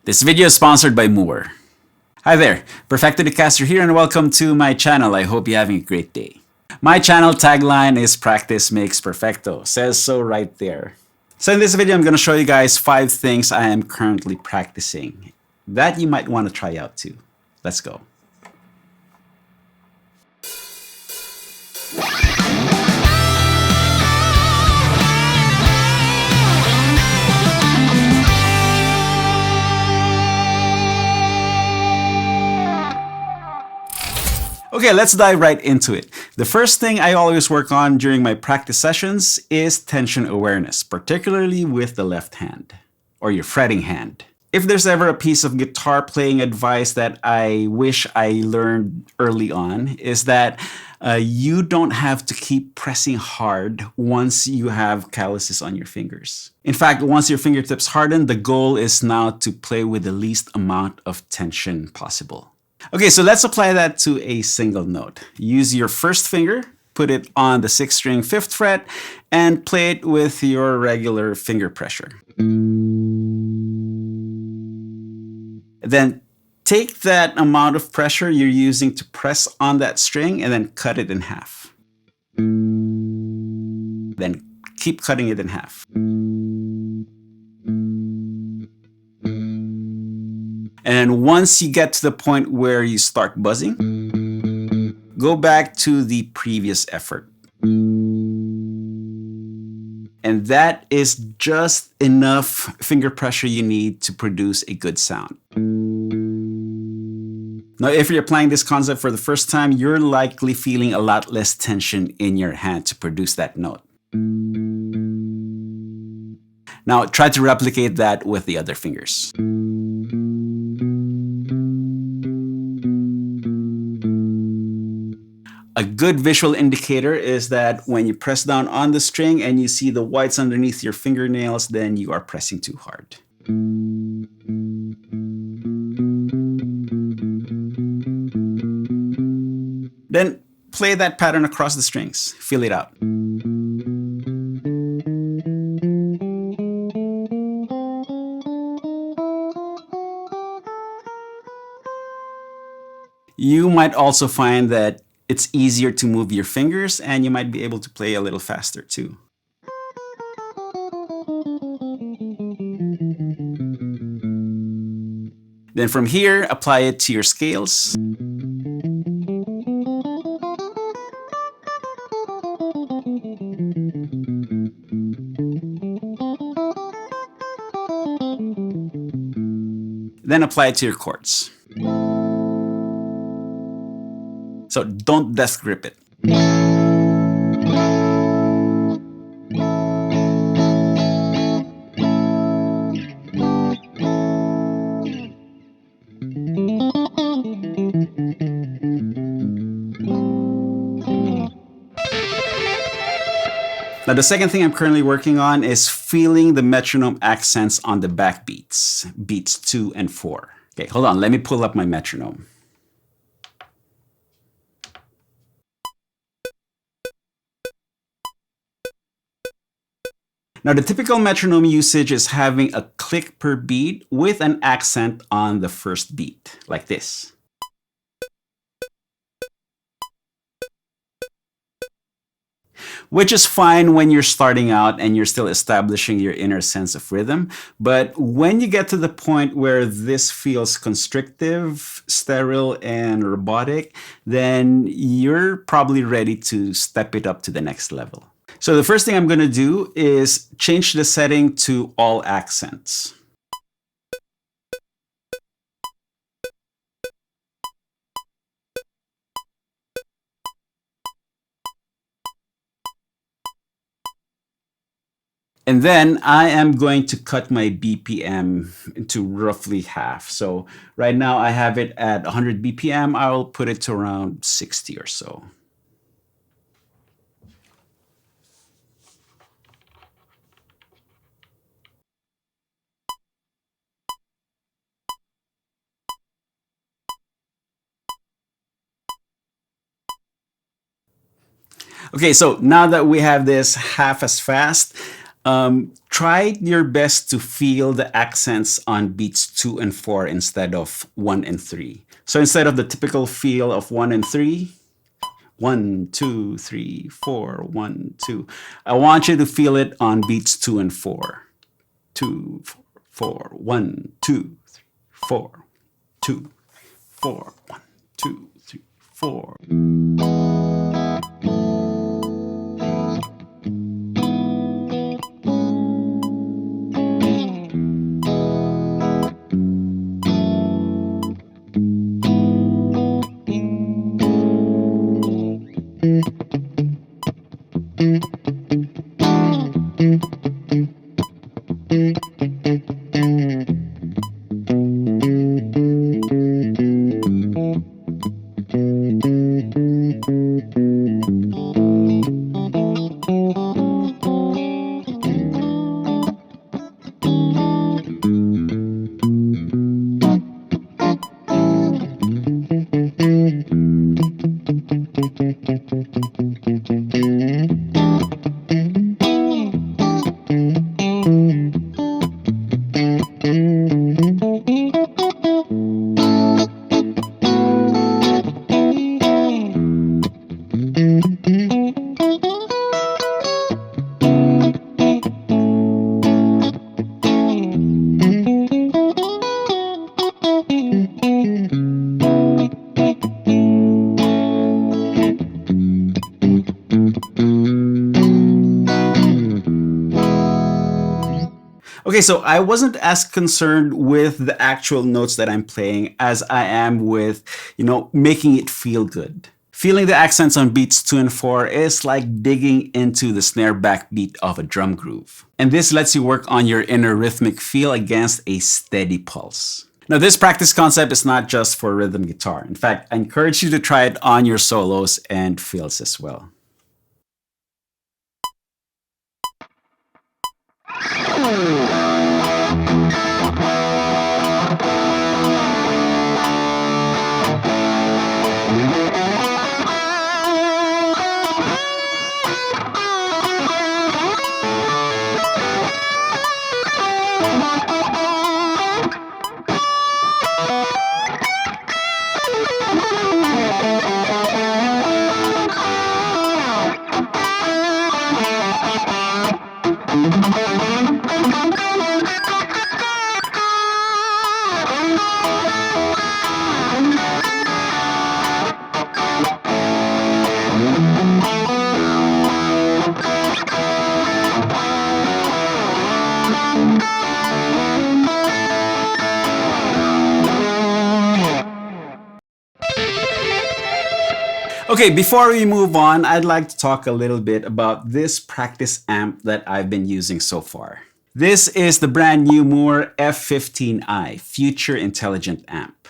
This video is sponsored by Mooer. Hi there, Perfecto the Castro here and welcome to my channel. I hope you're having a great day. My channel tagline is practice makes perfecto. Says so right there. So in this video, I'm going to show you guys 5 things I am currently practicing that you might want to try out too. Let's go. Okay, let's dive right into it. The first thing I always work on during my practice sessions is tension awareness, particularly with the left hand or your fretting hand. If there's ever a piece of guitar playing advice that I wish I learned early on, is that you don't have to keep pressing hard once you have calluses on your fingers. In fact, once your fingertips harden, the goal is now to play with the least amount of tension possible. Okay, so let's apply that to a single note. Use your first finger, put it on the 6th string 5th fret, and play it with your regular finger pressure. Then take that amount of pressure you're using to press on that string and then cut it in half. Then keep cutting it in half. And once you get to the point where you start buzzing, go back to the previous effort. And that is just enough finger pressure you need to produce a good sound. Now, if you're applying this concept for the first time, you're likely feeling a lot less tension in your hand to produce that note. Now, try to replicate that with the other fingers. A good visual indicator is that when you press down on the string and you see the whites underneath your fingernails, then you are pressing too hard. Then play that pattern across the strings. Feel it out. You might also find that it's easier to move your fingers and you might be able to play a little faster too. Then from here, apply it to your scales. Then apply it to your chords. So don't death grip it. Now the second thing I'm currently working on is feeling the metronome accents on the backbeats, beats 2 and 4. Okay, hold on, let me pull up my metronome. Now, the typical metronome usage is having a click per beat with an accent on the first beat, like this. Which is fine when you're starting out and you're still establishing your inner sense of rhythm. But when you get to the point where this feels constrictive, sterile, and robotic, then you're probably ready to step it up to the next level. So the first thing I'm going to do is change the setting to all accents. And then I am going to cut my BPM into roughly half. So right now I have it at 100 BPM. I'll put it to around 60 or so. Okay, so now that we have this half as fast, Try your best to feel the accents on beats 2 and 4 instead of 1 and 3. So instead of the typical feel of 1 and 3, 1, 2, 3, 4, 1, 2. I want you to feel it on beats 2 and 4. 2, 4, 1, 2, 3, 4, 2, 4, 1, 2, 3, 4. Okay, so I wasn't as concerned with the actual notes that I'm playing as I am with, making it feel good. Feeling the accents on beats 2 and 4 is like digging into the snare backbeat of a drum groove. And this lets you work on your inner rhythmic feel against a steady pulse. Now, this practice concept is not just for rhythm guitar. In fact, I encourage you to try it on your solos and fills as well. Okay, before we move on, I'd like to talk a little bit about this practice amp that I've been using so far. This is the brand new Mooer F15i Future Intelligent Amp.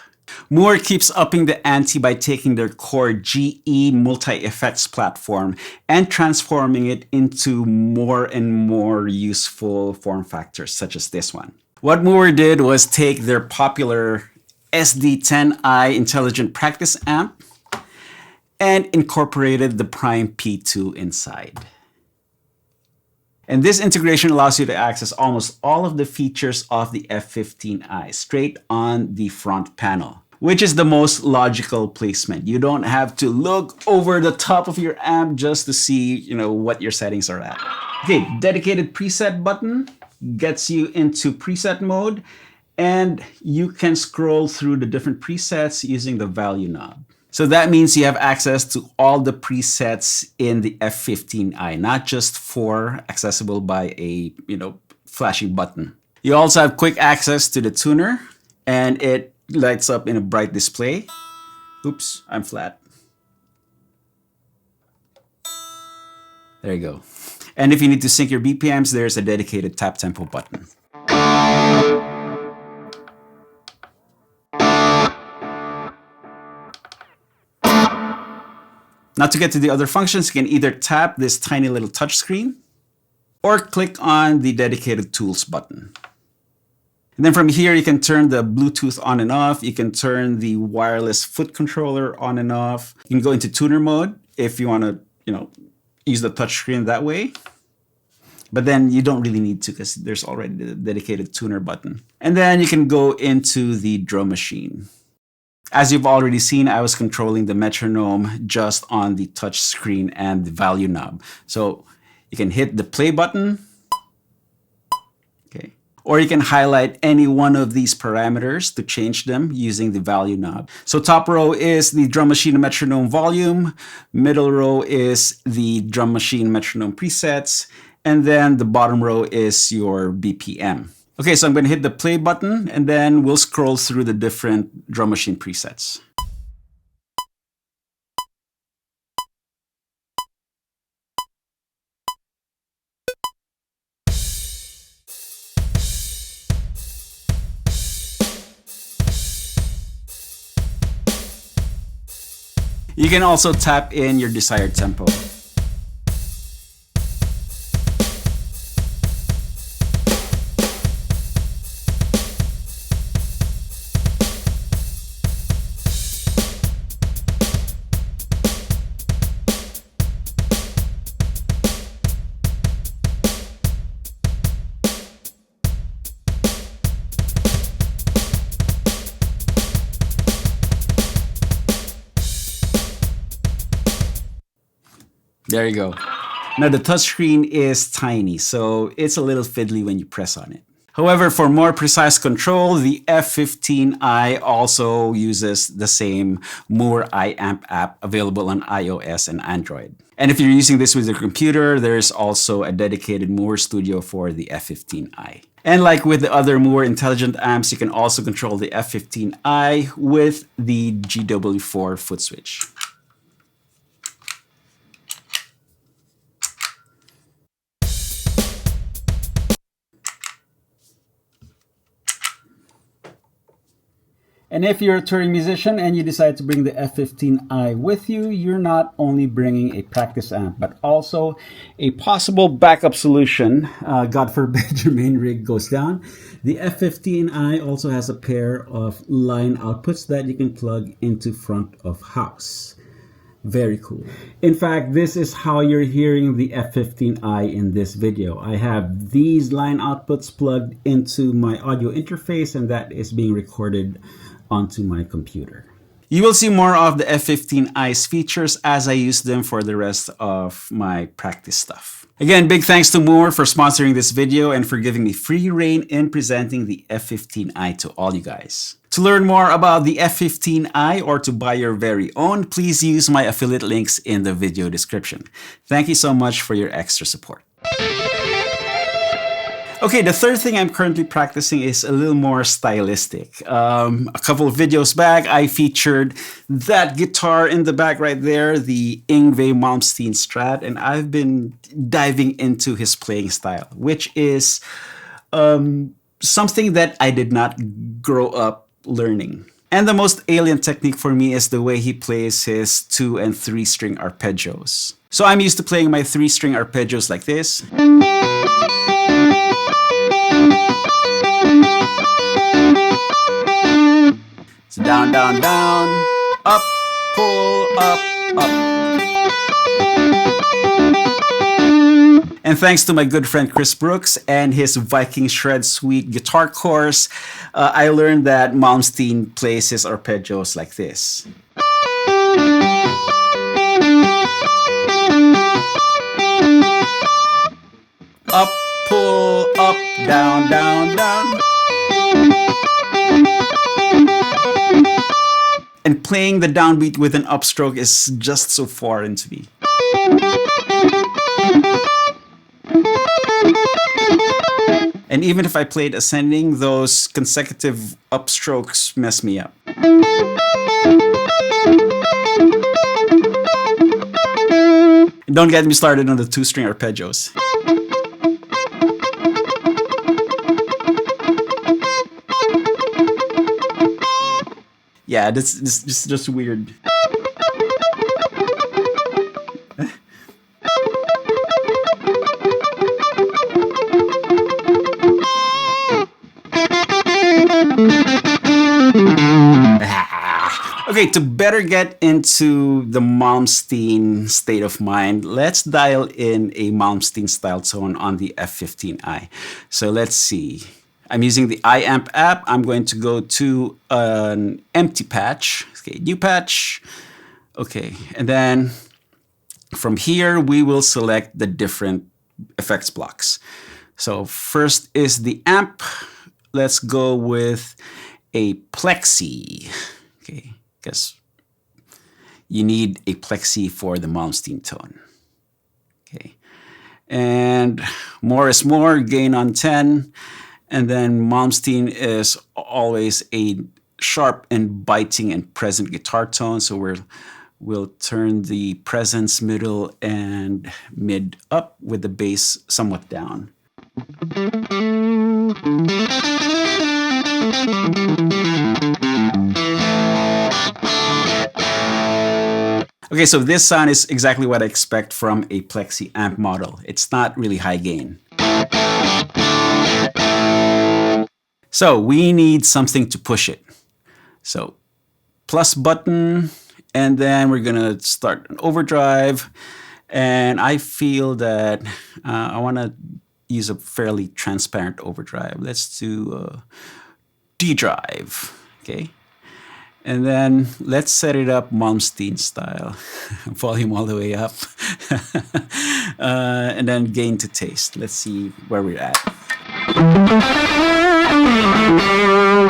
Mooer keeps upping the ante by taking their core GE multi-effects platform and transforming it into more and more useful form factors such as this one. What Mooer did was take their popular SD10i Intelligent Practice Amp and incorporated the Prime P2 inside. And this integration allows you to access almost all of the features of the F15i straight on the front panel, which is the most logical placement. You don't have to look over the top of your amp just to see, what your settings are at. Okay, dedicated preset button gets you into preset mode, and you can scroll through the different presets using the value knob. So that means you have access to all the presets in the F15i, not just 4 accessible by a, flashing button. You also have quick access to the tuner, and it lights up in a bright display. Oops, I'm flat. There you go. And if you need to sync your BPMs, there's a dedicated tap tempo button. Now to get to the other functions, you can either tap this tiny little touchscreen or click on the dedicated tools button. And then from here, you can turn the Bluetooth on and off. You can turn the wireless foot controller on and off. You can go into tuner mode if you want to, use the touchscreen that way. But then you don't really need to because there's already the dedicated tuner button. And then you can go into the drum machine. As you've already seen, I was controlling the metronome just on the touch screen and the value knob. So you can hit the play button, okay, or you can highlight any one of these parameters to change them using the value knob. So top row is the drum machine metronome volume, middle row is the drum machine metronome presets, and then the bottom row is your BPM. Okay, so I'm going to hit the play button and then we'll scroll through the different drum machine presets. You can also tap in your desired tempo. There you go. Now the touchscreen is tiny, so it's a little fiddly when you press on it. However, for more precise control, the F15i also uses the same Mooer iAmp app available on iOS and Android. And if you're using this with your computer, there's also a dedicated Mooer Studio for the F15i. And like with the other Mooer intelligent amps, you can also control the F15i with the GW4 foot switch. And if you're a touring musician and you decide to bring the F15i with you, you're not only bringing a practice amp, but also a possible backup solution. God forbid your main rig goes down. The F15i also has a pair of line outputs that you can plug into front of house. Very cool. In fact, this is how you're hearing the F15i in this video. I have these line outputs plugged into my audio interface, and that is being recorded onto my computer. You will see more of the F15i's features as I use them for the rest of my practice stuff. Again, big thanks to Mooer for sponsoring this video and for giving me free reign in presenting the F15i to all you guys. To learn more about the F15i or to buy your very own, please use my affiliate links in the video description. Thank you so much for your extra support. Okay, the third thing I'm currently practicing is a little more stylistic. A couple of videos back, I featured that guitar in the back right there, the Yngwie Malmsteen Strat, and I've been diving into his playing style, which is something that I did not grow up learning. And the most alien technique for me is the way he plays his 2- and 3-string arpeggios. So I'm used to playing my 3-string arpeggios like this. So down, down, down, up, pull, up, up. And thanks to my good friend Chris Brooks and his Viking Shred Suite guitar course, I learned that Malmsteen plays his arpeggios like this. Up, pull, up, down, down, down. And playing the downbeat with an upstroke is just so foreign to me. And even if I played ascending, those consecutive upstrokes mess me up. And don't get me started on the 2-string arpeggios. Yeah, this is just weird. Okay, to better get into the Malmsteen state of mind, let's dial in a Malmsteen-style tone on the F15i. So let's see. I'm using the iAmp app. I'm going to go to an empty patch. Okay, new patch. Okay, and then from here, we will select the different effects blocks. So first is the amp. Let's go with a plexi. Okay, because you need a plexi for the Malmsteen tone. Okay, and more is more, gain on 10. And then Malmsteen is always a sharp and biting and present guitar tone. So we'll turn the presence, middle, and mid up with the bass somewhat down. Okay, so this sound is exactly what I expect from a plexi amp model. It's not really high gain. So we need something to push it. So plus button, and then we're gonna start an overdrive. And I feel that I wanna use a fairly transparent overdrive. Let's do D drive, okay? And then let's set it up Malmsteen style. Volume all the way up. And then gain to taste. Let's see where we're at.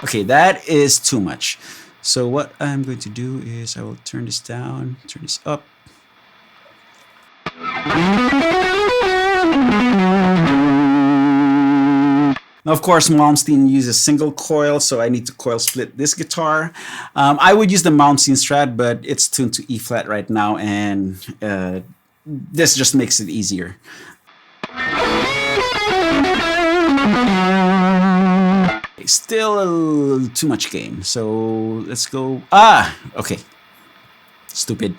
Okay, that is too much. So what I'm going to do is I will turn this down, turn this up. Now, of course, Malmsteen uses single coil, so I need to coil split this guitar. I would use the Malmsteen Strat, but it's tuned to E flat right now, and this just makes it easier. Still too much gain, so let's go. Okay, stupid.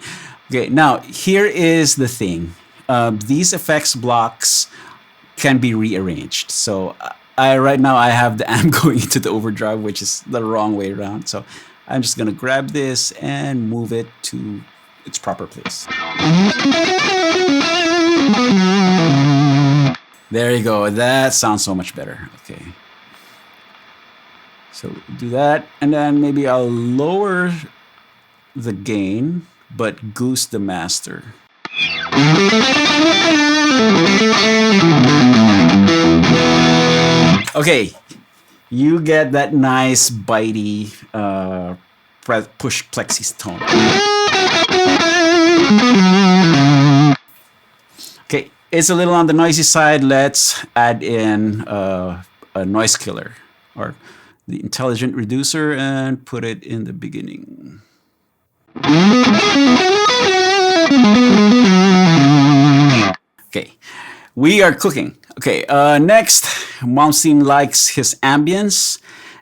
Okay, now here is the thing. These effects blocks can be rearranged. So right now I have the amp going into the overdrive, which is the wrong way around. So I'm just gonna grab this and move it to its proper place. There you go. That sounds so much better. Okay. So do that, and then maybe I'll lower the gain, but goose the master. Okay, you get that nice bitey push plexi tone. Okay, it's a little on the noisy side. Let's add in a noise killer or the intelligent reducer and put it in the beginning. Okay, we are cooking. Okay, next, Malmsteen likes his ambience,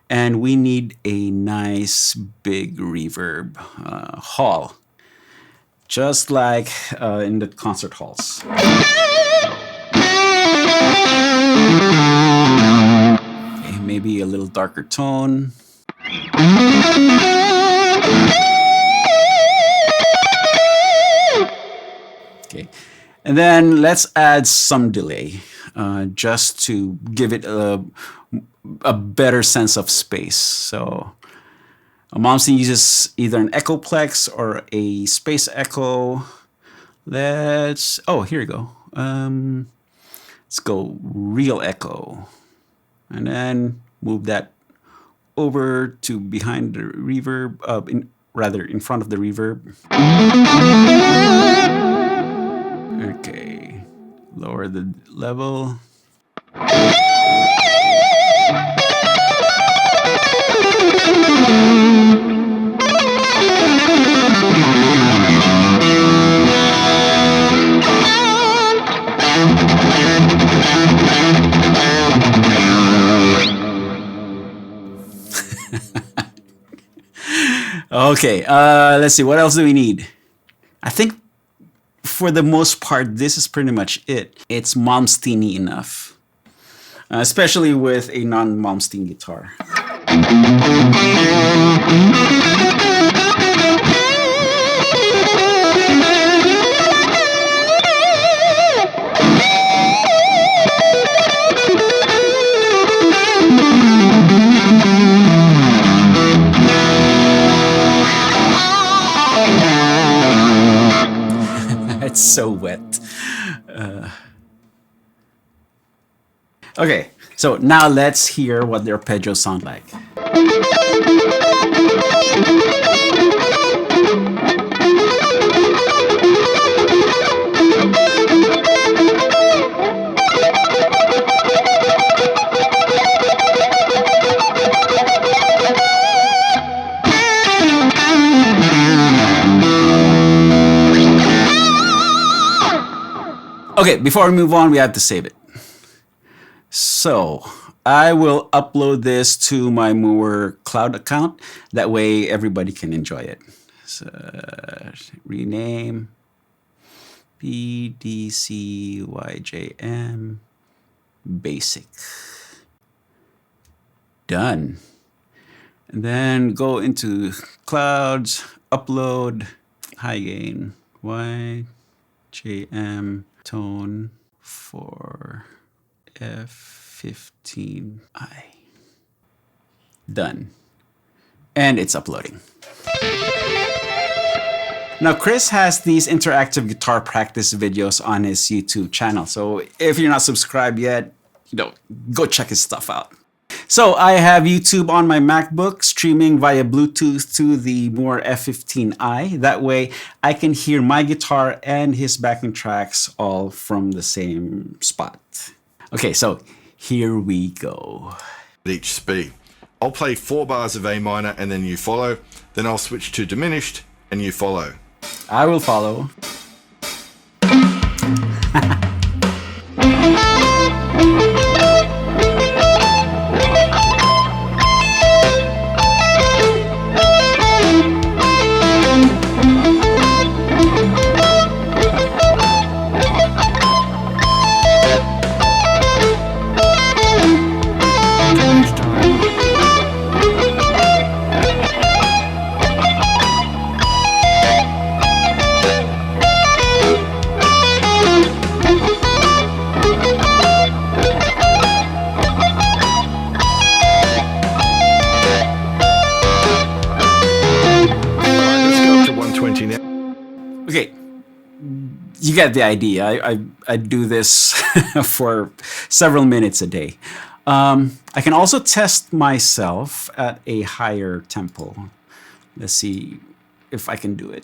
and we need a nice big reverb hall, just like in the concert halls. Okay, maybe a little darker tone. Okay, and then let's add some delay just to give it a better sense of space. So Malmsteen uses either an echoplex or a space echo. Oh, here we go. Let's go real echo. And then move that over to behind the reverb, rather in front of the reverb. Okay, lower the level. Okay, let's see, what else do we need? I think for the most part, this is pretty much it. It's Malmsteen-y enough, especially with a non-Malmsteen guitar. so wet. Okay, so now let's hear what the arpeggios sound like. Okay, before we move on, we have to save it. So I will upload this to my Mooer cloud account. That way everybody can enjoy it. So rename PDCYJM basic. Done. And then go into clouds, upload, high gain, YJM tone for F15i. Done. And it's uploading. Now, Chris has these interactive guitar practice videos on his YouTube channel. So if you're not subscribed yet, go check his stuff out. So I have YouTube on my MacBook streaming via Bluetooth to the Mooer F15i. That way I can hear my guitar and his backing tracks all from the same spot. Okay, so here we go. Each speed. I'll play 4 bars of A minor and then you follow. Then I'll switch to diminished and you follow. I will follow. Okay, you get the idea. I do this for several minutes a day. I can also test myself at a higher tempo. Let's see if I can do it.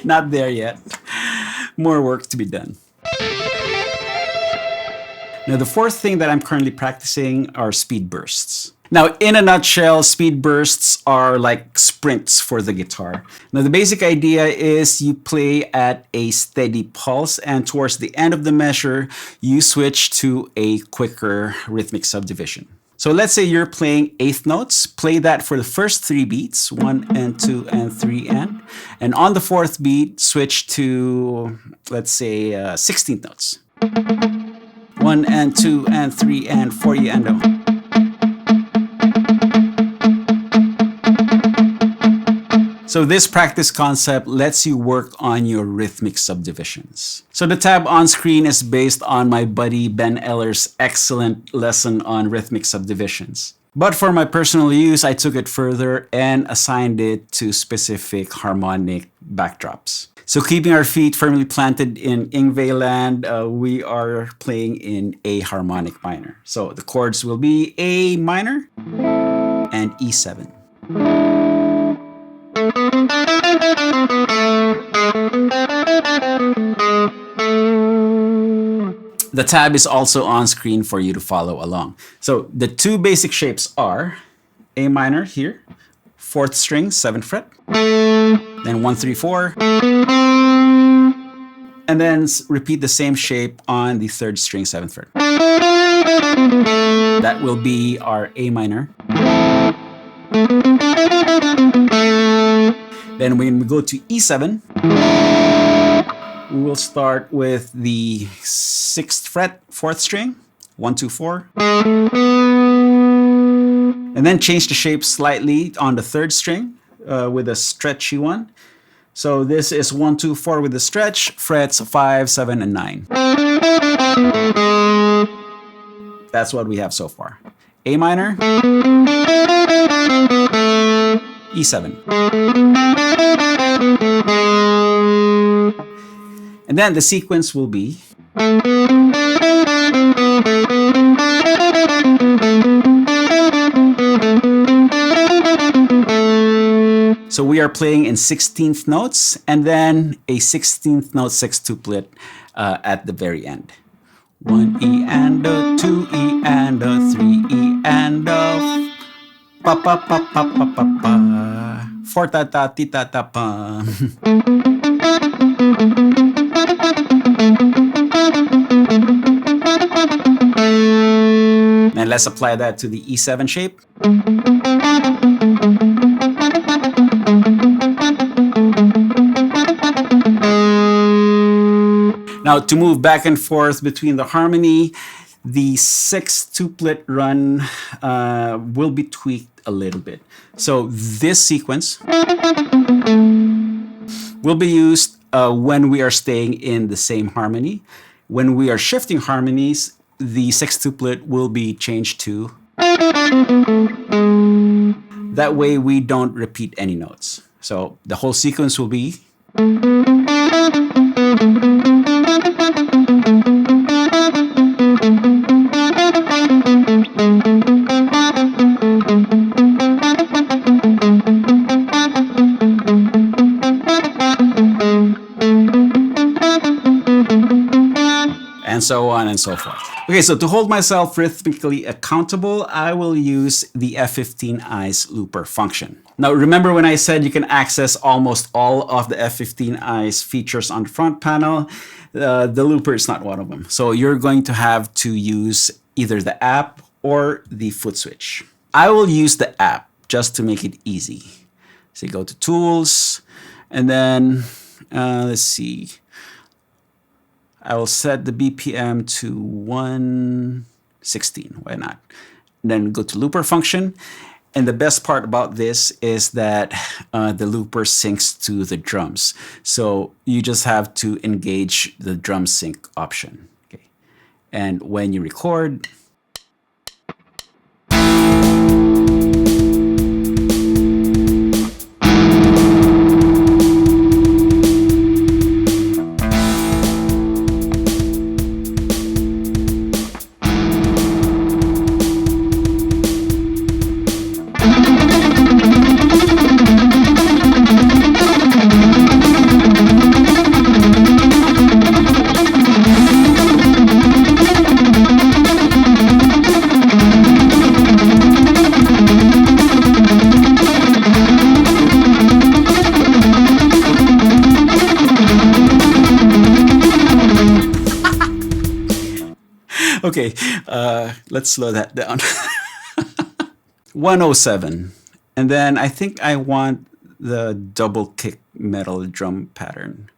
Not there yet. More work to be done. Now, the fourth thing that I'm currently practicing are speed bursts. Now, in a nutshell, speed bursts are like sprints for the guitar. Now, the basic idea is you play at a steady pulse, and towards the end of the measure, you switch to a quicker rhythmic subdivision. So let's say you're playing eighth notes, play that for the first 3 beats, 1 and 2 and 3 and on the 4th beat, switch to, let's say, 16th notes. 1 and 2 and 3 and 4 and oh. So this practice concept lets you work on your rhythmic subdivisions. So the tab on screen is based on my buddy Ben Eller's excellent lesson on rhythmic subdivisions. But for my personal use, I took it further and assigned it to specific harmonic backdrops. So keeping our feet firmly planted in Yngwie land, we are playing in A harmonic minor. So the chords will be A minor and E7. The tab is also on screen for you to follow along. So the 2 basic shapes are A minor here, 4th string, 7th fret, then 1, 3, 4, and then repeat the same shape on the 3rd string, 7th fret. That will be our A minor. Then when we go to E7, we will start with the 6th fret, 4th string, 1, 2, 4. And then change the shape slightly on the 3rd string, with a stretchy one. So this is 1, 2, 4 with the stretch, frets 5, 7, and 9. That's what we have so far. A minor, E7. And then the sequence will be so we are playing in 16th notes and then a 16th note sextuplet at the very end. 1 E and a 2 E and a 3 E and a pa pa pa pa pa pa pa 4 ta ta ti ta ta pa. And let's apply that to the E7 shape. Now to move back and forth between the harmony, the sextuplet run will be tweaked a little bit. So this sequence will be used when we are staying in the same harmony. When we are shifting harmonies, the sextuplet will be changed to. That way we don't repeat any notes. So the whole sequence will be. And so on and so forth. Okay, so to hold myself rhythmically accountable, I will use the F15i's looper function. Now, remember when I said you can access almost all of the F15i's features on the front panel? The looper is not one of them. So you're going to have to use either the app or the foot switch. I will use the app just to make it easy. So you go to Tools, and then let's see. I will set the BPM to 116. Why not? And then go to looper function. And the best part about this is that the looper syncs to the drums. So you just have to engage the drum sync option. Okay. And when you record, okay, let's slow that down. 107. And then I think I want the double kick metal drum pattern.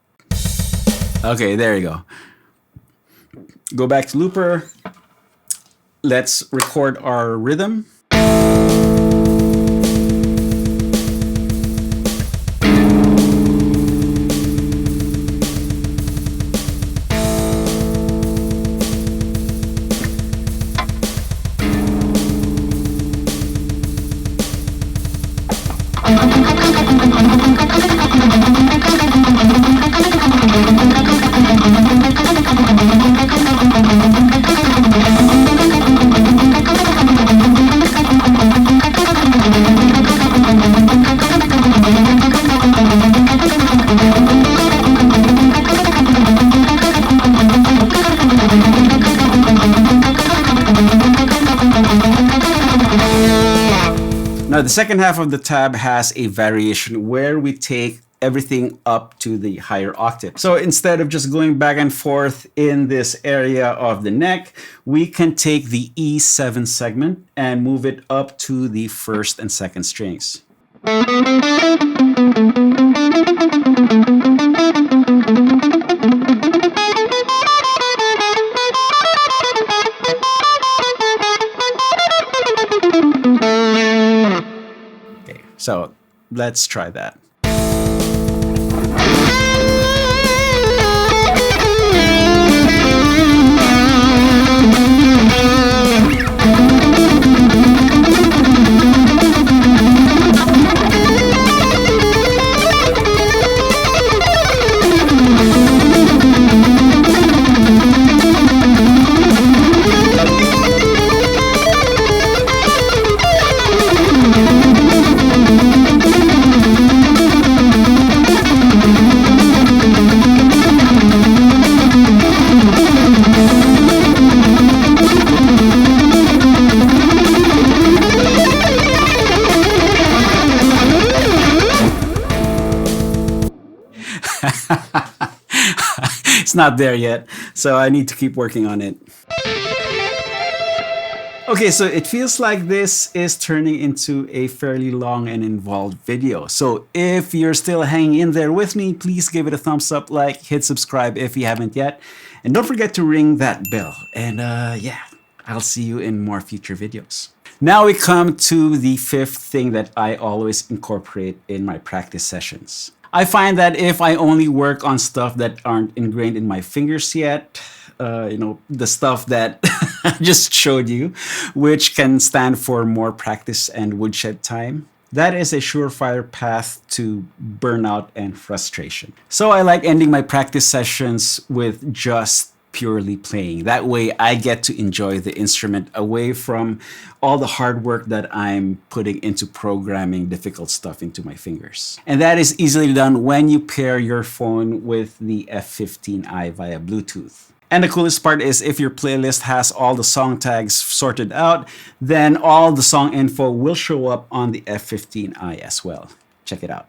Okay, there you go. Go back to looper. Let's record our rhythm. Now, the second half of the tab has a variation where we take everything up to the higher octave. So instead of just going back and forth in this area of the neck, we can take the E7 segment and move it up to the first and second strings. So let's try that. It's not there yet, so I need to keep working on it. Okay, so it feels like this is turning into a fairly long and involved video. So if you're still hanging in there with me, please give it a thumbs up, like, hit subscribe if you haven't yet. And don't forget to ring that bell. And yeah, I'll see you in more future videos. Now we come to the fifth thing that I always incorporate in my practice sessions. I find that if I only work on stuff that aren't ingrained in my fingers yet, you know, the stuff that I just showed you, which can stand for more practice and woodshed time, that is a surefire path to burnout and frustration. So I like ending my practice sessions with just purely playing. That way I get to enjoy the instrument away from all the hard work that I'm putting into programming difficult stuff into my fingers. And that is easily done when you pair your phone with the F15i via Bluetooth. And the coolest part is if your playlist has all the song tags sorted out, then all the song info will show up on the F15i as well. Check it out.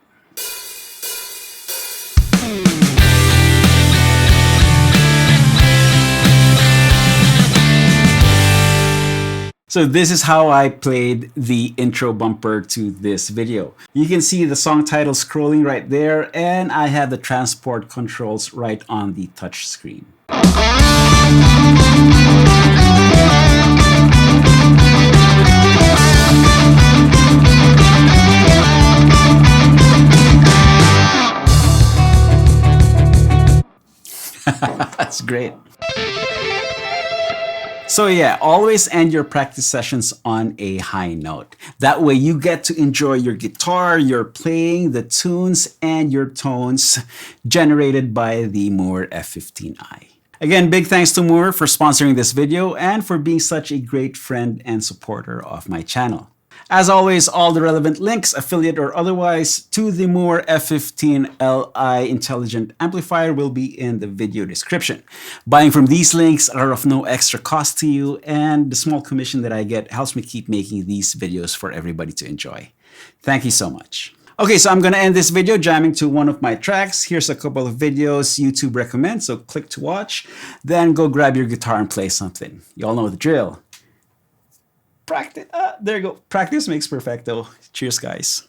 So this is how I played the intro bumper to this video. You can see the song title scrolling right there, and I have the transport controls right on the touch screen. That's great. So yeah, always end your practice sessions on a high note. That way you get to enjoy your guitar, your playing, the tunes, and your tones generated by the Mooer F15i. Again, big thanks to Mooer for sponsoring this video and for being such a great friend and supporter of my channel. As always, all the relevant links, affiliate or otherwise, to the Mooer F15Li intelligent amplifier will be in the video description. Buying from these links are of no extra cost to you, and the small commission that I get helps me keep making these videos for everybody to enjoy. Thank you so much. Okay, so I'm gonna end this video jamming to one of my tracks. Here's a couple of videos YouTube recommends, so click to watch. Then go grab your guitar and play something. You all know the drill. Practice, there you go. Practice makes perfecto. Cheers, guys.